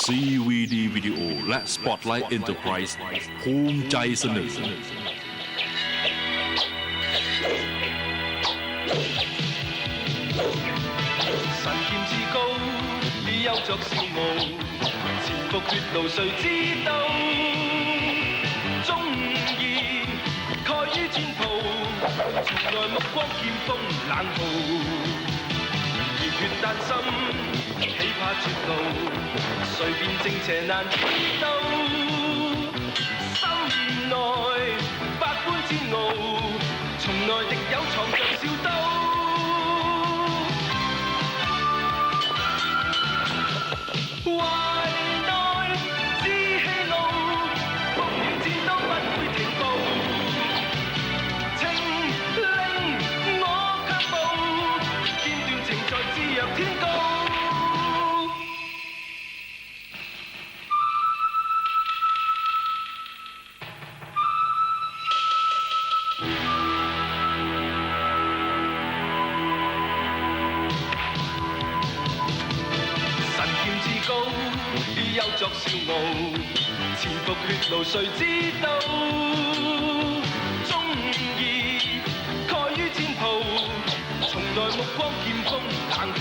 CVD วิดีโอและ Spotlight Enterprise ภูมิใจเสนอ神劍至高，休作笑傲，潛伏血路誰知道？忠義蓋於戰袍，從來目光劍鋒冷酷，熱血丹心，豈怕絕路？誰辨正邪難知道？心內百般煎熬，從來敵友藏着小刀。懷內知氣傲，風雨戰鬥不會停步，情令我卻步，堅斷情在自若天高。休作笑傲，潛伏血路誰知道？忠義蓋於戰袍，從來目光劍鋒冷酷，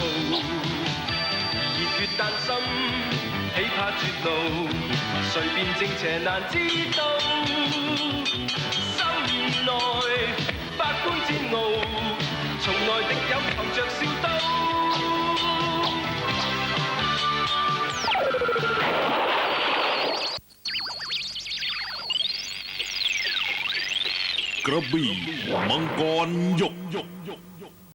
熱血丹心，豈怕絕路？誰辨正邪難知道？心內百般煎熬，從來敵友藏着笑刀。กระบี่มังกรหยก